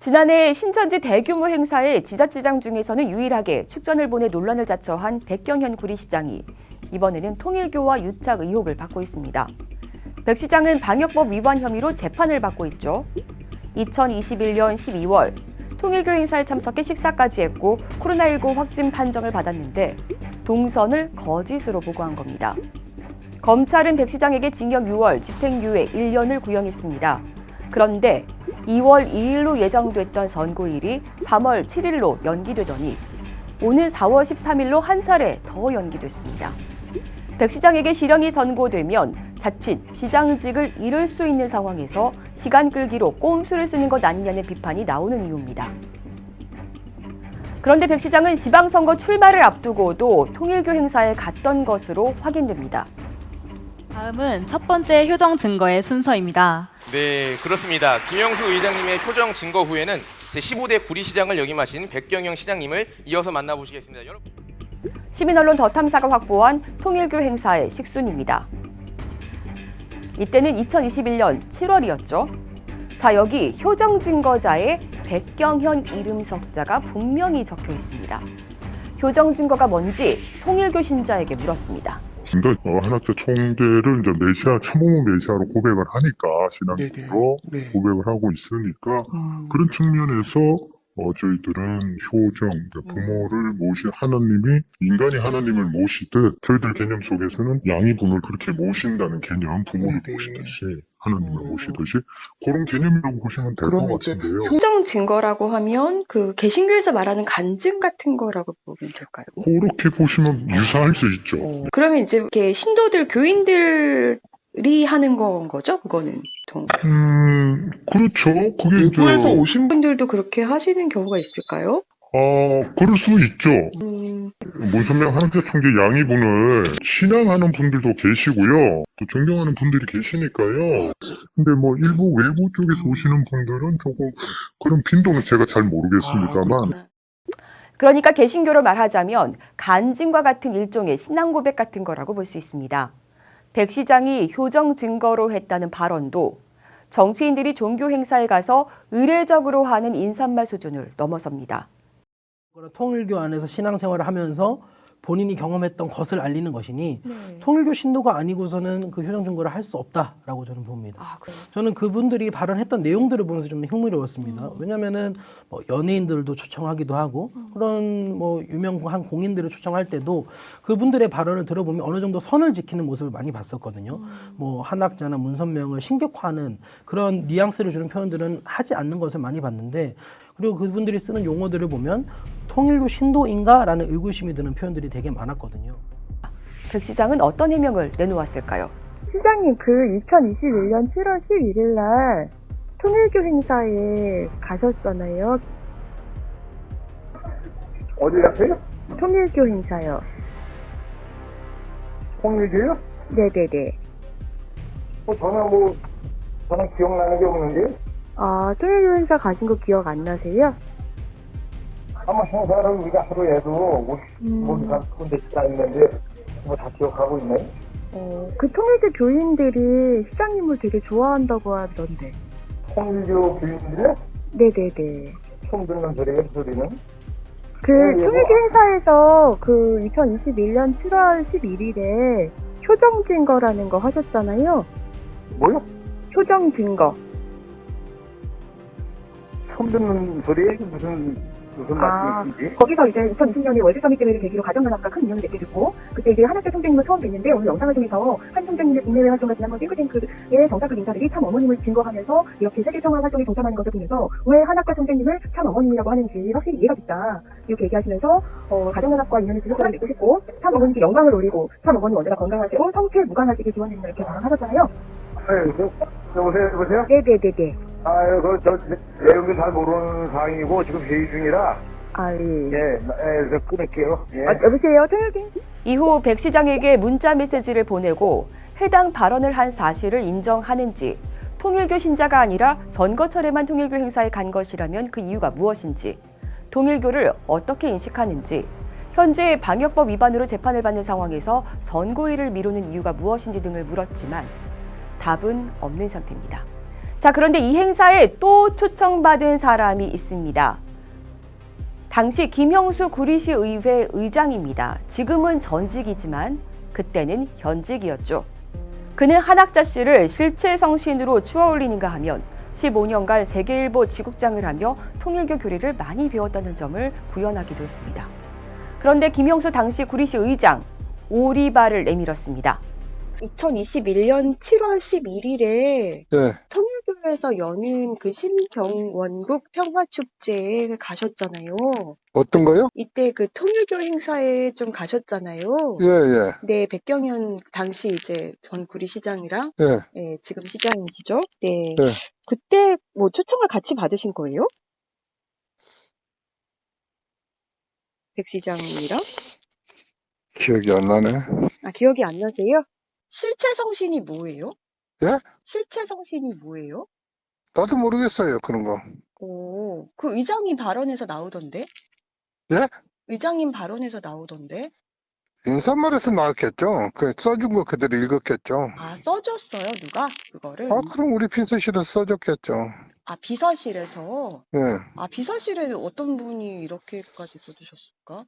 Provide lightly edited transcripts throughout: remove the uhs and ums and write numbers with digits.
지난해 신천지 대규모 행사에 지자체장 중에서는 유일하게 축전을 보내 논란을 자처한 백경현 구리시장이 이번에는 통일교와 유착 의혹을 받고 있습니다. 백 시장은 방역법 위반 혐의로 재판을 받고 있죠. 2021년 12월 통일교 행사에 참석해 식사까지 했고 코로나19 확진 판정을 받았는데 동선을 거짓으로 보고한 겁니다. 검찰은 백 시장에게 징역 6월, 집행유예 1년을 구형했습니다. 그런데 2월 2일로 예정됐던 선고일이 3월 7일로 연기되더니 오는 4월 13일로 한 차례 더 연기됐습니다. 백 시장에게 실형이 선고되면 자칫 시장직을 잃을 수 있는 상황에서 시간 끌기로 꼼수를 쓰는 것 아니냐는 비판이 나오는 이유입니다. 그런데 백 시장은 지방선거 출마를 앞두고도 통일교 행사에 갔던 것으로 확인됩니다. 다음은 첫 번째 효정 증거의 순서입니다. 네, 그렇습니다. 김영수 의장님의 효정 증거 후에는 제15대 구리시장을 역임하신 백경영 시장님을 이어서 만나보시겠습니다. 여러분. 시민언론 더 탐사가 확보한 통일교 행사의 식순입니다. 이때는 2021년 7월이었죠. 자, 여기 효정 증거자에 백경현 이름 석자가 분명히 적혀 있습니다. 효정 증거가 뭔지 통일교 신자에게 물었습니다. 근데 한학자 총재를 이제 메시아, 참모모 메시아로 고백을 하니까 신앙적으로 고백을 하고 있으니까 그런 측면에서 저희들은 효정, 부모를 하나님이 인간이 하나님을 모시듯 저희들 개념 속에서는 양이분을 그렇게 모신다는 개념, 부모를 모시듯이 하나님을 모시듯이 그런 개념이라고 보시면 될 것 같은데요. 효정 증거라고 하면 그 개신교에서 말하는 간증 같은 거라고 보면 될까요? 그렇게 보시면 유사할 수 있죠. 그러면 이제 이렇게 신도들, 교인들이 하는 건 거죠? 그거는 보통. 그렇죠. 그게 외부에서 오신 분들도 그렇게 하시는 경우가 있을까요? 그럴 수 있죠. 문선명 한학자 총재 양이분을 신앙하는 분들도 계시고요. 또 존경하는 분들이 계시니까요. 근데 뭐 일부 외부 쪽에서 오시는 분들은 조금 그런 빈도는 제가 잘 모르겠습니다만. 그러니까 개신교로 말하자면 간증과 같은 일종의 신앙 고백 같은 거라고 볼 수 있습니다. 백 시장이 효정 증거로 했다는 발언도 정치인들이 종교 행사에 가서 의례적으로 하는 인사말 수준을 넘어섭니다. 통일교 안에서 신앙생활을 하면서 본인이 경험했던 것을 알리는 것이니 통일교 신도가 아니고서는 그 효정 증거를 할 수 없다라고 저는 봅니다. 저는 그분들이 발언했던 내용들을 보면서 좀 흥미로웠습니다. 왜냐하면은 뭐 연예인들도 초청하기도 하고 그런 뭐 유명한 공인들을 초청할 때도 그분들의 발언을 들어보면 어느 정도 선을 지키는 모습을 많이 봤었거든요. 뭐 한학자나 문선명을 신격화하는 그런 뉘앙스를 주는 표현들은 하지 않는 것을 많이 봤는데, 그리고 그분들이 쓰는 용어들을 보면 통일교 신도인가라는 의구심이 드는 표현들이 되게 많았거든요. 백 시장은 어떤 해명을 내놓았을까요? 시장님, 그 2021년 7월 11일 날 통일교 행사에 가셨잖아요. 어디 갔어요? 통일교 행사요. 통일교요? 네네네. 저는 기억나는 게 없는데. 통일교 행사 가신 거 기억 안 나세요? 아마 행사를 우리가 하루에도 50군데 있는데 뭐 다 기억하고 있네. 그 통일교 교인들이 시장님을 되게 좋아한다고 하던데. 통일교 교인들이요? 네네네. 처음 듣는 소리예요, 그 소리는. 통일교 행사에서 그 2021년 7월 11일에 효정 증거라는 거 하셨잖아요. 뭐요? 효정 증거. 처음 듣는 소리예요? 무슨 말씀이신지? 거기서 이제 2020년에 월드서밋 대회를 계기로 가정연합과 큰 인연을 맺게 됐고, 그때 이제 한학자 총재님을 처음 뵀는데 오늘 영상을 통해서 한 총재님의 국내외 활동과 지난번 싱크탱크의 정상급 인사들이 참 어머님을 증거하면서 이렇게 세계평화 활동에 동참하는 것을 보면서 왜 한학자 총재님을 참 어머님이라고 하는지 확실히 이해가 됐다. 이렇게 얘기하시면서 가정연합과 인연을 지속적으로 맺고 싶고 참 어머님께 영광을 올리고 참 어머님 언제나 건강하시고 성취에 무관하시길 기원드립니다. 이렇게 말하셨잖아요. 여보세요? 네네네네. 저 내용도 잘 모르는 상황이고 지금 회의 중이라. 그래서 끊을게요. 예. 여보세요, 통일교. 이후 백 시장에게 문자 메시지를 보내고 해당 발언을 한 사실을 인정하는지, 통일교 신자가 아니라 선거철에만 통일교 행사에 간 것이라면 그 이유가 무엇인지, 통일교를 어떻게 인식하는지, 현재 방역법 위반으로 재판을 받는 상황에서 선고일을 미루는 이유가 무엇인지 등을 물었지만 답은 없는 상태입니다. 자, 자, 그런데 이 행사에 또 초청받은 사람이 있습니다. 당시 김형수 구리시 의회 의장입니다. 지금은 전직이지만 그때는 현직이었죠. 그는 한학자 씨를 실체 성신으로 추어올리는가 하면 15년간 세계일보 지국장을 하며 통일교 교리를 많이 배웠다는 점을 부연하기도 했습니다. 그런데 김형수 당시 구리시 의장 오리발을 내밀었습니다. 2021년 7월 11일에 네. 통일교에서 여는 그 신경원국 평화축제에 가셨잖아요. 어떤 거요? 이때 그 통일교 행사에 좀 가셨잖아요. 예, 예. 네, 백경현 당시 이제 전 구리시장이랑 예. 네, 지금 시장이시죠? 네. 네. 그때 뭐 초청을 같이 받으신 거예요? 백 시장이랑? 기억이 안 나네. 아, 기억이 안 나세요? 실체 성신이 뭐예요? 예? 실체 성신이 뭐예요? 나도 모르겠어요, 그런 거. 오, 그 의장님 발언에서 나오던데? 예? 의장님 발언에서 나오던데? 인사말에서 나왔겠죠. 그 써준 거 그대로 읽었겠죠. 아, 써줬어요, 누가? 그거를? 아, 그럼 우리 핀셋실에서 써줬겠죠. 아, 비서실에서? 예. 아, 비서실에 어떤 분이 이렇게까지 써주셨을까?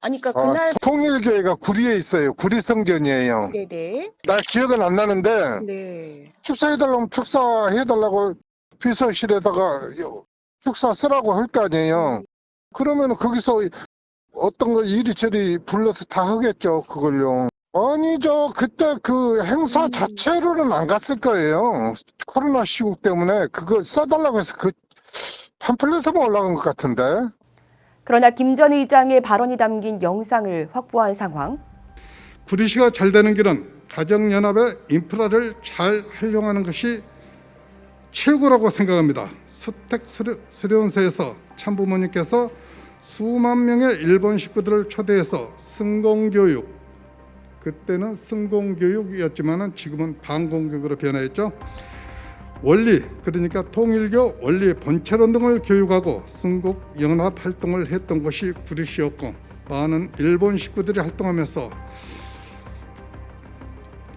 아니, 그러니까 아, 그날, 통일교회가 구리에 있어요. 구리성전이에요. 네네. 나 기억은 안 나는데, 네. 축사해달라면 축사해달라고 비서실에다가 축사 쓰라고 할 거 아니에요. 그러면 거기서 어떤 거 이리저리 불러서 다 하겠죠, 그걸요. 아니죠. 그때 그 행사 자체로는 안 갔을 거예요. 코로나 시국 때문에 그거 써달라고 해서 그 팜플렛에만 올라간 것 같은데. 그러나 김 전 의장의 발언이 담긴 영상을 확보한 상황. 구리시가 잘 되는 길은 가정연합의 인프라를 잘 활용하는 것이 최고라고 생각합니다. 수택수련소에서 참부모님께서 수만 명의 일본 식구들을 초대해서 승공교육, 그때는 승공교육이었지만 지금은 반공교육으로 변화했죠. 원리, 그러니까 통일교 원리 본체론 등을 교육하고 순국 연합 활동을 했던 것이 구리시였고, 많은 일본 식구들이 활동하면서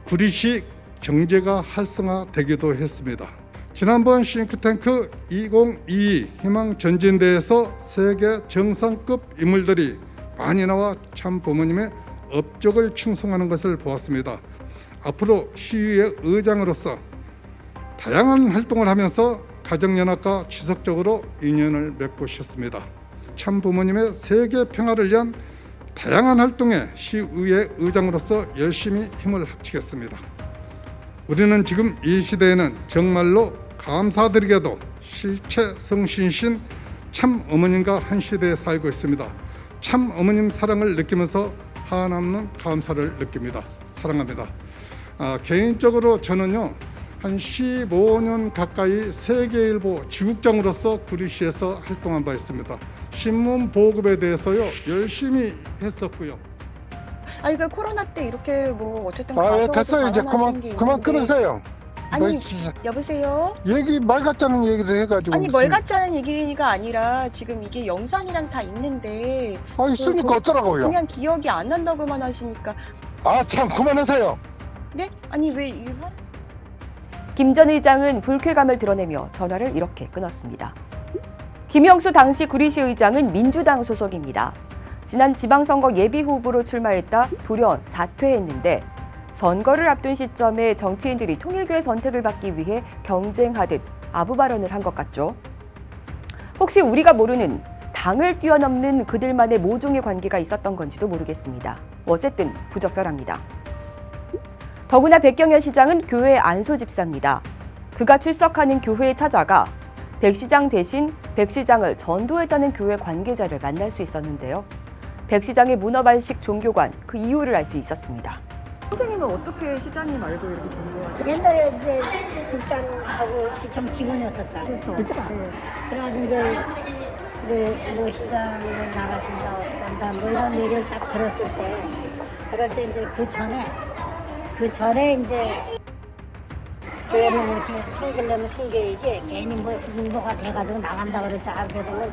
구리시 경제가 활성화되기도 했습니다. 지난번 싱크탱크 2022 희망전진대에서 세계 정상급 인물들이 많이 나와 참부모님의 업적을 충성하는 것을 보았습니다. 앞으로 시의회 의장으로서 다양한 활동을 하면서 가정연합과 지속적으로 인연을 맺고 싶습니다. 참부모님의 세계 평화를 위한 다양한 활동에 시의회 의장으로서 열심히 힘을 합치겠습니다. 우리는 지금 이 시대에는 정말로 감사드리게도 실체 성신이신 참 어머님과 한 시대에 살고 있습니다. 참 어머님 사랑을 느끼면서 한없는 감사를 느낍니다. 사랑합니다. 개인적으로 저는요, 한 15년 가까이 세계일보 지국장으로서 구리시에서 활동한 바 있습니다. 신문 보급에 대해서요 열심히 했었고요. 아, 이거 코로나 때 이렇게 뭐 어쨌든 아, 가셔서 됐어요. 이제 그만 끊으세요. 아니, 여보세요? 얘기 말 같자는 얘기를 해가지고. 아니, 뭘 같자는 얘기가 아니라 지금 이게 영상이랑 다 있는데 아, 있으니까 어쩌라고요. 그냥 기억이 안 난다고만 하시니까. 아, 참 그만하세요. 네? 아니, 왜 이 김 전 의장은 불쾌감을 드러내며 전화를 이렇게 끊었습니다. 김형수 당시 구리시 의장은 민주당 소속입니다. 지난 지방선거 예비후보로 출마했다 돌연 사퇴했는데 선거를 앞둔 시점에 정치인들이 통일교의 선택을 받기 위해 경쟁하듯 아부 발언을 한 것 같죠. 혹시 우리가 모르는 당을 뛰어넘는 그들만의 모종의 관계가 있었던 건지도 모르겠습니다. 어쨌든 부적절합니다. 더구나 백경현 시장은 교회 안소 집사입니다. 그가 출석하는 교회에 찾아가 백 시장 대신 백 시장을 전도했다는 교회 관계자를 만날 수 있었는데요. 백 시장의 문어발식 종교관, 그 이유를 알 수 있었습니다. 선생님은 어떻게 시장님 알고 이렇게 전도하셨어요? 옛날에 이제 국장하고 시청 직원이었었잖아요. 그렇죠. 네. 그래가지고 이제 뭐 시장으로 나가신다, 어쩐다, 뭐 이런 얘기를 딱 들었을 때, 그럴 때 이제 그 전에 이제 교회는 이렇게 섬기려면 섬겨야지 괜히 뭐 후보가 돼가지고 나간다 그랬다 그러면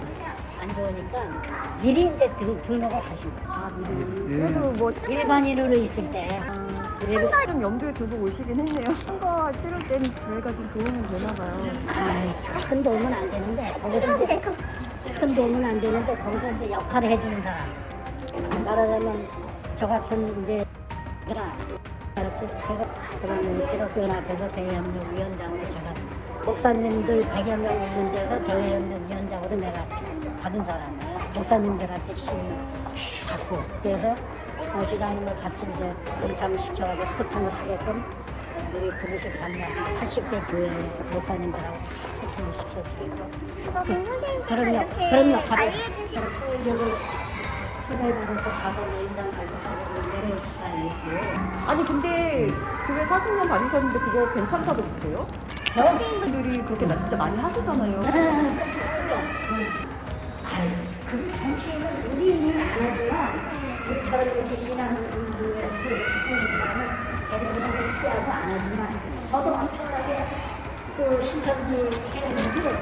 안 좋으니까 미리 이제 등록을 하신 거예요. 아, 미리. 그래도 뭐 일반인으로 있을 때 그래도 좀 염두에 두고 오시긴 했네요. 선거 치를 때는 교회가 좀 도움이 되나 봐요. 큰 도움은 안 되는데 거기서 이제 큰 도움은 안 되는데 거기서 이제 역할을 해주는 사람. 말하자면 저 같은 이제 제가 그러면 기독교연합에서 대외협력위원장으로 제가 목사님들 100여 명 있는 데서 대외협력위원장으로 내가 받은 사람이에요. 목사님들한테 심의 받고 그래서 시장님을 같이 이제 동참시켜가지고 소통을 하게끔 우리 부르시 감량 80개 교회 목사님들하고 소통을 시켜드리고 그런 역할을 여기 초대받아서 가서 인장 발표하고 내려올 수가 있고. 아니 근데 교회 40년 다니셨는데 그거 괜찮다고 보세요? 정치인분들이 그렇게 나 진짜 많이 하시잖아요. 그 정치인은 우리는 안 하지만 우리처럼 이렇게 신앙분들의 생각은 대부분 피하고 안 하지만 저도 엄청나게 그 신천지 행위들이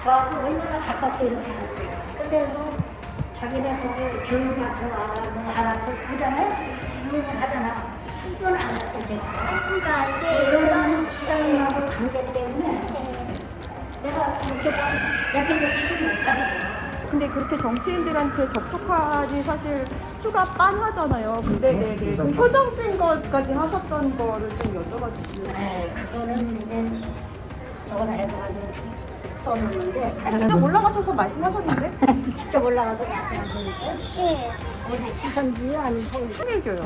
저하고 얼마나 가깝게 이렇게 하는 거예요. 근데 뭐 자기네 거기 교육 같은 거 하나 보잖아요. 교육을 하잖아. 한 번은 안 했어 제가. 그러니까 이게 이런 시장님하고 관계 때문에 내가 이렇게 약간 치지 못하거든요. 근데 그렇게 정치인들한테 접촉하니 사실 수가 빤하잖아요. 근데 그 효정 증거까지 하셨던 거를 좀 여쭤봐 주시면. 네, 그거는 이제 저거나 해가지고 써놓는데. 직접 올라가셔서 말씀하셨는데? 직접 올라가서 말씀하셨는데. 어디 신천지요? 아니면 서울? 통일교요.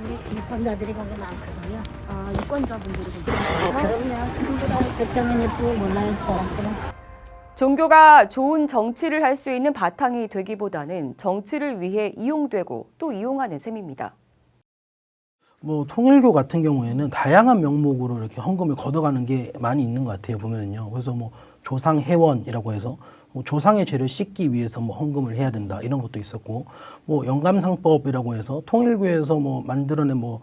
우리 유권자들이 거기 많거든요. 아, 유권자분들이. 그럼요. 그분보다 대통령이 또 몰라요, 사람들은. 종교가 좋은 정치를 할 수 있는 바탕이 되기보다는 정치를 위해 이용되고 또 이용하는 셈입니다. 뭐 통일교 같은 경우에는 다양한 명목으로 이렇게 헌금을 걷어가는 게 많이 있는 것 같아요, 보면은요. 그래서 뭐 조상 회원이라고 해서 뭐 조상의 죄를 씻기 위해서 뭐 헌금을 해야 된다 이런 것도 있었고, 뭐 영감상법이라고 해서 통일교에서 뭐 만들어낸 뭐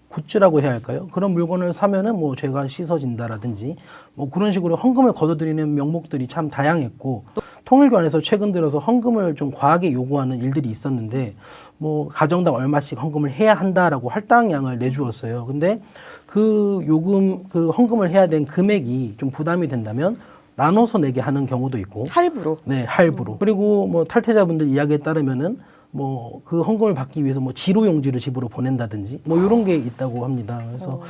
굿즈라고 해야 할까요? 그런 물건을 사면은 뭐 죄가 씻어진다라든지 뭐 그런 식으로 헌금을 걷어들이는 명목들이 참 다양했고, 통일교 안에서 최근 들어서 헌금을 좀 과하게 요구하는 일들이 있었는데 뭐 가정당 얼마씩 헌금을 해야 한다라고 할당량을 내주었어요. 근데 그 요금, 그 헌금을 해야 된 금액이 좀 부담이 된다면 나눠서 내게 하는 경우도 있고, 할부로. 네, 할부로. 그리고 뭐 탈퇴자분들 이야기에 따르면은 뭐 그 헌금을 받기 위해서 뭐 지로용지를 집으로 보낸다든지 뭐 이런 게 있다고 합니다. 그래서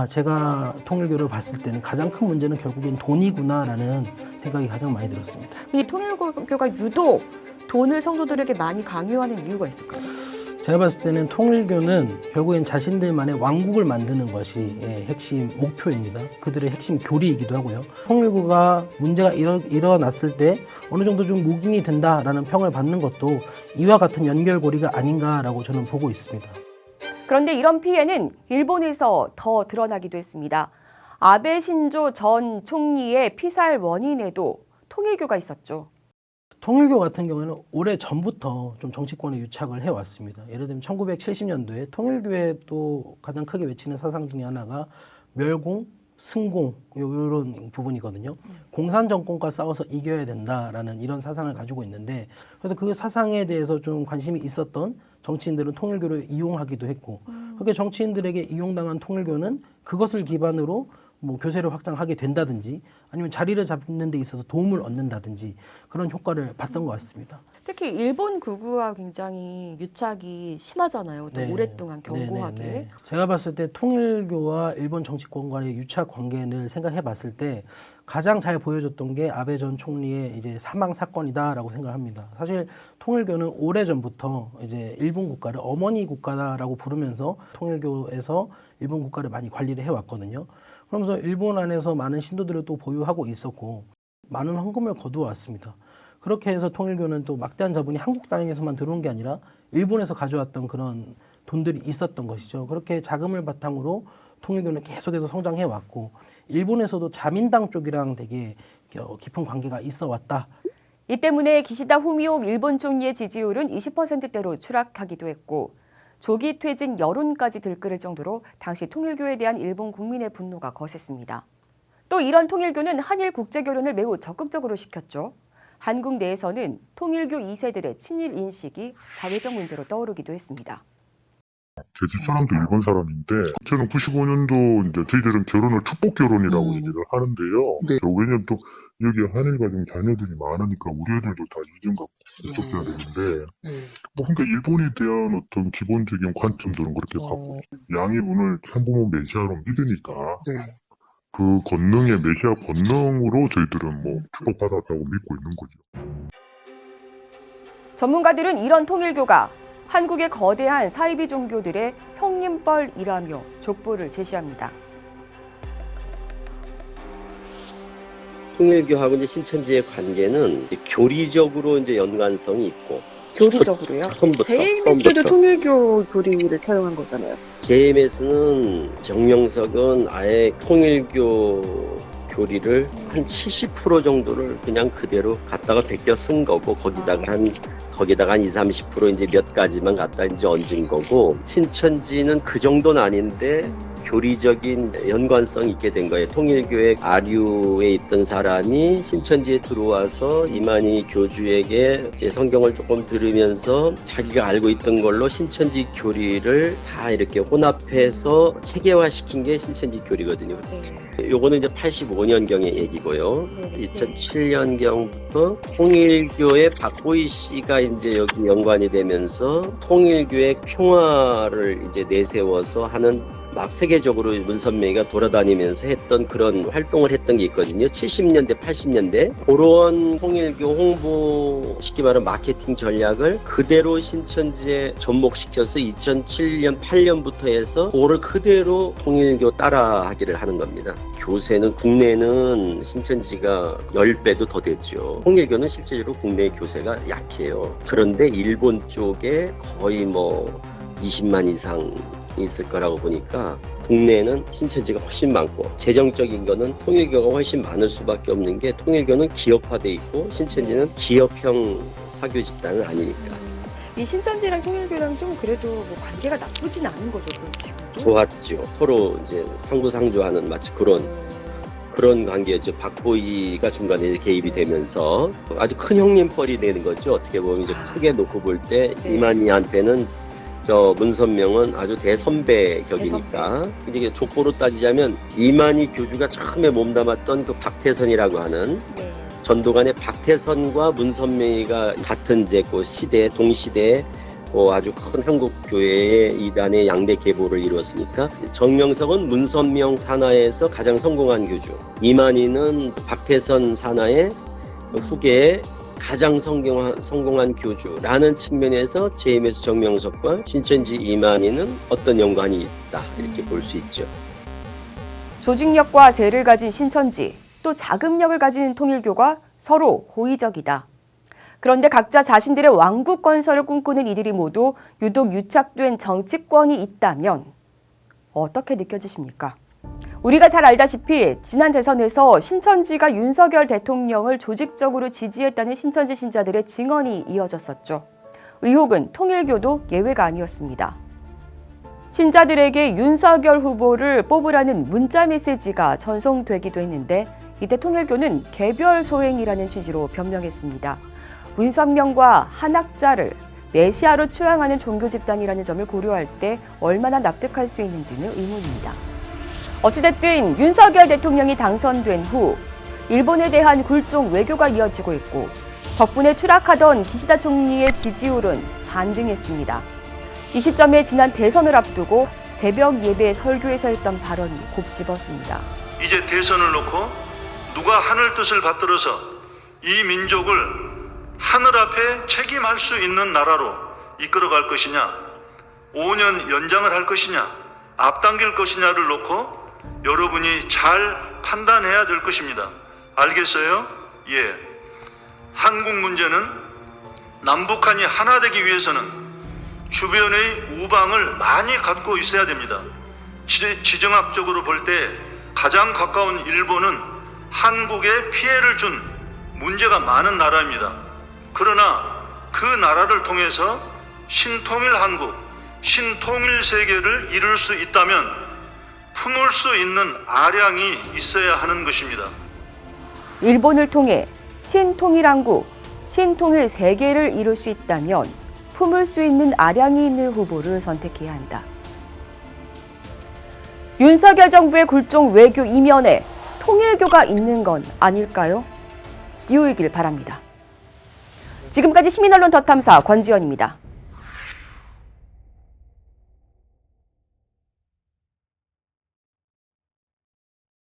제가 통일교를 봤을 때는 가장 큰 문제는 결국엔 돈이구나라는 생각이 가장 많이 들었습니다. 이 통일교가 유독 돈을 성도들에게 많이 강요하는 이유가 있을까요? 제가 봤을 때는 통일교는 결국엔 자신들만의 왕국을 만드는 것이 핵심 목표입니다. 그들의 핵심 교리이기도 하고요. 통일교가 문제가 일어났을 때 어느 정도 좀 묵인이 된다라는 평을 받는 것도 이와 같은 연결고리가 아닌가라고 저는 보고 있습니다. 그런데 이런 피해는 일본에서 더 드러나기도 했습니다. 아베 신조 전 총리의 피살 원인에도 통일교가 있었죠. 통일교 같은 경우에는 오래 전부터 좀 정치권에 유착을 해왔습니다. 예를 들면 1970년도에 통일교에 또 가장 크게 외치는 사상 중에 하나가 멸공, 승공 이런 부분이거든요. 공산 정권과 싸워서 이겨야 된다라는 이런 사상을 가지고 있는데, 그래서 그 사상에 대해서 좀 관심이 있었던 정치인들은 통일교를 이용하기도 했고, 그렇게 정치인들에게 이용당한 통일교는 그것을 기반으로 뭐 교세를 확장하게 된다든지 아니면 자리를 잡는 데 있어서 도움을 얻는다든지 그런 효과를 봤던 것 같습니다. 특히 일본 극우와 굉장히 유착이 심하잖아요. 또 오랫동안 견고하게. 네네네. 제가 봤을 때 통일교와 일본 정치권 간의 유착 관계를 생각해 봤을 때 가장 잘 보여줬던 게 아베 전 총리의 이제 사망 사건이다라고 생각합니다. 사실 통일교는 오래전부터 이제 일본 국가를 어머니 국가다라고 부르면서 통일교에서 일본 국가를 많이 관리를 해왔거든요. 그러면서 일본 안에서 많은 신도들을 또 보유하고 있었고 많은 헌금을 거두어왔습니다. 그렇게 해서 통일교는 또 막대한 자본이 한국 땅에서만 들어온 게 아니라 일본에서 가져왔던 그런 돈들이 있었던 것이죠. 그렇게 자금을 바탕으로 통일교는 계속해서 성장해왔고, 일본에서도 자민당 쪽이랑 되게 깊은 관계가 있어 왔다. 이 때문에 기시다 후미오 일본 총리의 지지율은 20%대로 추락하기도 했고, 조기 퇴진 여론까지 들끓을 정도로 당시 통일교에 대한 일본 국민의 분노가 거셌습니다. 또 이런 통일교는 한일 국제결혼을 매우 적극적으로 시켰죠. 한국 내에서는 통일교 2세들의 친일 인식이 사회적 문제로 떠오르기도 했습니다. 제 집 사람도 일본 사람인데, 저는 95년도 이제 저희들은 결혼을 축복 결혼이라고 얘기를 하는데요. 왜냐면 또 여기 한일 가정 자녀들이 많으니까 우리 애들도 다 이중각 접해야 되는데, 그러니까 일본에 대한 어떤 기본적인 관점들은 그렇게 갖고, 양이분을 산부모 메시아로 믿으니까, 그 권능의 메시아 권능으로 저희들은 뭐 축복받았다고 믿고 있는 거죠. 전문가들은 이런 통일교가 한국의 거대한 사이비 종교들의 형님뻘이라며 족보를 제시합니다. 통일교하고 이제 신천지의 관계는 이제 교리적으로 이제 연관성이 있고. 교리적으로요? JMS도 통일교 교리를 차용한 거잖아요. JMS는 정명석은 아예 통일교 교리를 한 70% 정도를 그냥 그대로 갖다가 베껴 쓴 거고, 거기다가 한 20-30% 이제 몇 가지만 갖다 이제 얹은 거고, 신천지는 그 정도는 아닌데 교리적인 연관성이 있게 된 거예요. 통일교의 아류에 있던 사람이 신천지에 들어와서 이만희 교주에게 이제 성경을 조금 들으면서 자기가 알고 있던 걸로 신천지 교리를 다 이렇게 혼합해서 체계화시킨 게 신천지 교리거든요. 요거는 이제 85년경의 얘기고요. 2007년경부터 통일교의 박보희 씨가 이제 여기 연관이 되면서 통일교의 평화를 이제 내세워서 하는 막 세계적으로 문선명이가 돌아다니면서 했던 그런 활동을 했던 게 있거든요. 70년대, 80년대. 그런 통일교 홍보시키 말하는 마케팅 전략을 그대로 신천지에 접목시켜서 2007년, 8년부터 해서 그거를 그대로 통일교 따라하기를 하는 겁니다. 교세는 국내는 신천지가 10배도 더 됐죠. 통일교는 실제로 국내 교세가 약해요. 그런데 일본 쪽에 거의 뭐 20만 이상 있을 거라고 보니까 국내에는 신천지가 훨씬 많고, 재정적인 거는 통일교가 훨씬 많을 수밖에 없는 게 통일교는 기업화돼 있고 신천지는 기업형 사교 집단은 아니니까. 이 신천지랑 통일교랑 좀 그래도 뭐 관계가 나쁘진 않은 거죠, 그럼 지금도? 좋았죠. 서로 이제 상부상조하는 마치 그런 관계였죠. 박보희가 중간에 개입이 되면서 아주 큰 형님뻘이 되는 거죠. 어떻게 보면 이제 크게 놓고 볼 때 이만희한테는 저 문선명은 아주 대선배 격이니까. 이제 족보로 따지자면 이만희 교주가 처음에 몸담았던 그 박태선이라고 하는 전도관의 박태선과 문선명이가 같은 이제 그 시대 동시대에 아주 큰 한국 교회의 이단의 양대 계보를 이루었으니까, 정명석은 문선명 산하에서 가장 성공한 교주, 이만희는 박태선 산하의 후계에 가장 성공한 교주라는 측면에서 JMS 정명석과 신천지 이만희는 어떤 연관이 있다, 이렇게 볼 수 있죠. 조직력과 세를 가진 신천지, 또 자금력을 가진 통일교가 서로 호의적이다. 그런데 각자 자신들의 왕국 건설을 꿈꾸는 이들이 모두 유독 유착된 정치권이 있다면 어떻게 느껴지십니까? 우리가 잘 알다시피 지난 대선에서 신천지가 윤석열 대통령을 조직적으로 지지했다는 신천지 신자들의 증언이 이어졌었죠. 의혹은 통일교도 예외가 아니었습니다. 신자들에게 윤석열 후보를 뽑으라는 문자 메시지가 전송되기도 했는데, 이때 통일교는 개별 소행이라는 취지로 변명했습니다. 문선명과 한학자를 메시아로 추앙하는 종교 집단이라는 점을 고려할 때 얼마나 납득할 수 있는지는 의문입니다. 어찌됐든 윤석열 대통령이 당선된 후 일본에 대한 굴종 외교가 이어지고 있고, 덕분에 추락하던 기시다 총리의 지지율은 반등했습니다. 이 시점에 지난 대선을 앞두고 새벽 예배 설교에서 했던 발언이 곱씹어집니다. 이제 대선을 놓고 누가 하늘 뜻을 받들어서 이 민족을 하늘 앞에 책임할 수 있는 나라로 이끌어갈 것이냐, 5년 연장을 할 것이냐, 앞당길 것이냐를 놓고 여러분이 잘 판단해야 될 것입니다. 알겠어요? 예. 한국 문제는 남북한이 하나 되기 위해서는 주변의 우방을 많이 갖고 있어야 됩니다. 지정학적으로 볼 때 가장 가까운 일본은 한국에 피해를 준 문제가 많은 나라입니다. 그러나 그 나라를 통해서 신통일 한국, 신통일 세계를 이룰 수 있다면 품을 수 있는 아량이 있어야 하는 것입니다. 일본을 통해 신통일 한국, 신통일 세계를 이룰 수 있다면 품을 수 있는 아량이 있는 후보를 선택해야 한다. 윤석열 정부의 굴종 외교 이면에 통일교가 있는 건 아닐까요? 기우이길 바랍니다. 지금까지 시민언론 더 탐사 권지연입니다.